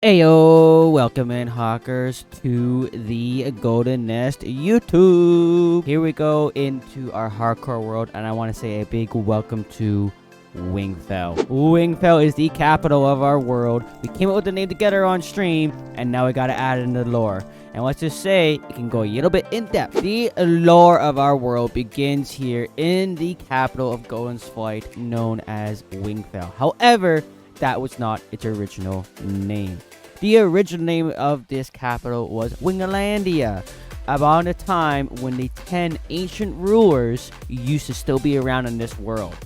Ayo, welcome in Hawkers to the Golden Nest YouTube. Here we go into our hardcore world, and I want to say a big welcome to Wingfell. Wingfell is the capital of our world. We came up with the name together on stream, and now we gotta add in the lore. And let's just say, it can go a little bit in depth. The lore of our world begins here in the capital of Golden's Flight, known as Wingfell. However, that was not its original name. The original name of this capital was Winglandia, about the time when the 10 ancient rulers used to still be around in this world.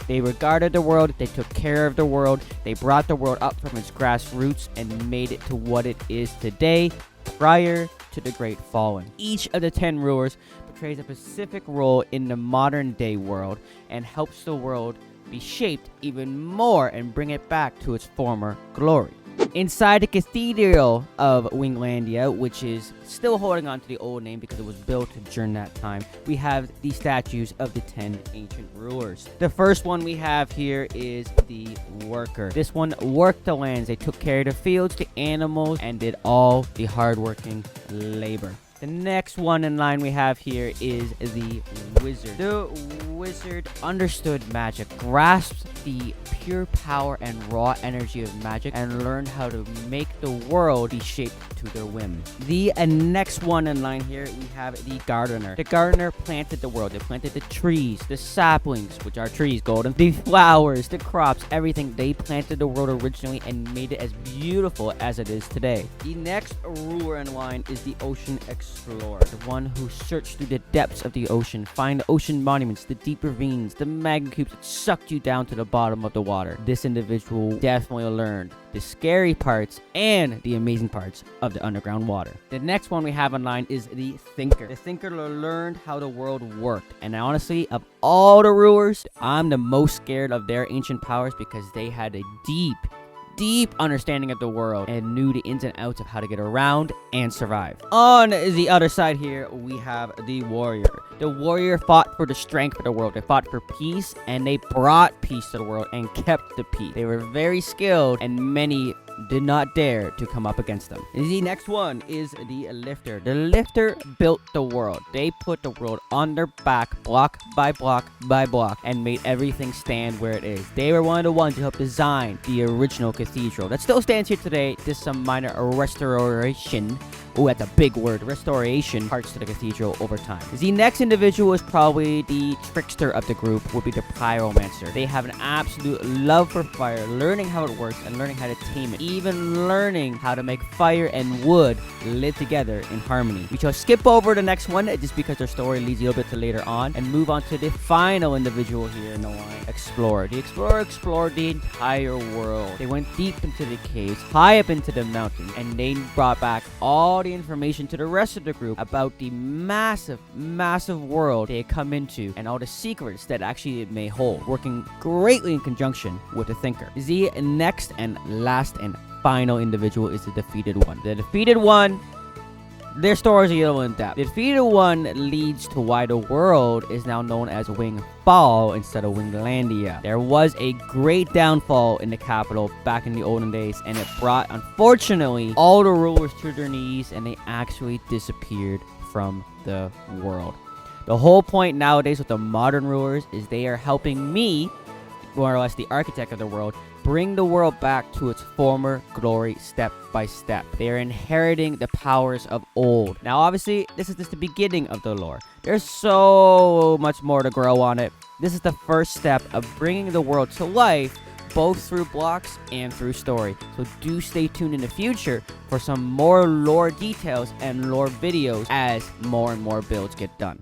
They regarded the world, they took care of the world, they brought the world up from its grassroots and made it to what it is today, prior to the Great Falling. Each of the 10 rulers portrays a specific role in the modern day world and helps the world be shaped even more and bring it back to its former glory. Inside the Cathedral of Winglandia, which is still holding on to the old name because it was built during that time, we have the statues of the 10 ancient rulers. The first one we have here is the worker. This one worked the lands. They took care of the fields, the animals, and did all the hardworking labor. The next one in line we have here is the wizard. The wizard understood magic, grasped the pure power and raw energy of magic, and learned how to make the world be shaped to their whim. The next one in line here, we have the gardener. The gardener planted the world. They planted the trees, the saplings, which are trees, Golden, the flowers, the crops, everything. They planted the world originally and made it as beautiful as it is today. The next ruler in line is the ocean explorer, the one who searched through the depths of the ocean, find ocean monuments, the deep ravines, the magma cubes that sucked you down to the bottom of the water. This individual definitely learned the scary parts and the amazing parts of the underground water. The next one we have in line is the thinker. The thinker learned how the world worked, and honestly, of all the rulers, I'm the most scared of their ancient powers because they had a deep understanding of the world and knew the ins and outs of how to get around and survive. On the other side here, we have the warrior. The warrior fought for the strength of the world. They fought for peace, and they brought peace to the world and kept the peace. They were very skilled, and many did not dare to come up against them. The next one is the lifter. The lifter built the world. They put the world on their back, block by block by block, and made everything stand where it is. They were one of the ones who helped design the original cathedral that still stands here today. Just some minor restoration. Oh, that's a big word. Restoration parts to the cathedral over time. The next individual is probably the trickster of the group, would be the Pyromancer. They have an absolute love for fire, learning how it works and learning how to tame it, even learning how to make fire and wood live together in harmony. We shall skip over the next one just because their story leads a little bit to later on and move on to the final individual here in the line, Explorer. The Explorer explored the entire world. They went deep into the caves, high up into the mountains, and they brought back all the information to the rest of the group about the massive world they had come into and all the secrets that actually it may hold, working greatly in conjunction with the thinker. The next and last and final individual is the defeated one. The defeated one, their story is a little in depth. The defeated one leads to why the world is now known as Wingfell instead of Winglandia. There was a great downfall in the capital back in the olden days, and it brought, unfortunately, all the rulers to their knees, and they actually disappeared from the world. The whole point nowadays with the modern rulers is they are helping me, more or less the architect of the world, bring the world back to its former glory step by step. They are inheriting the powers of old. Now, obviously, this is just the beginning of the lore. There's so much more to grow on it. This is the first step of bringing the world to life, both through blocks and through story. So do stay tuned in the future for some more lore details and lore videos as more and more builds get done.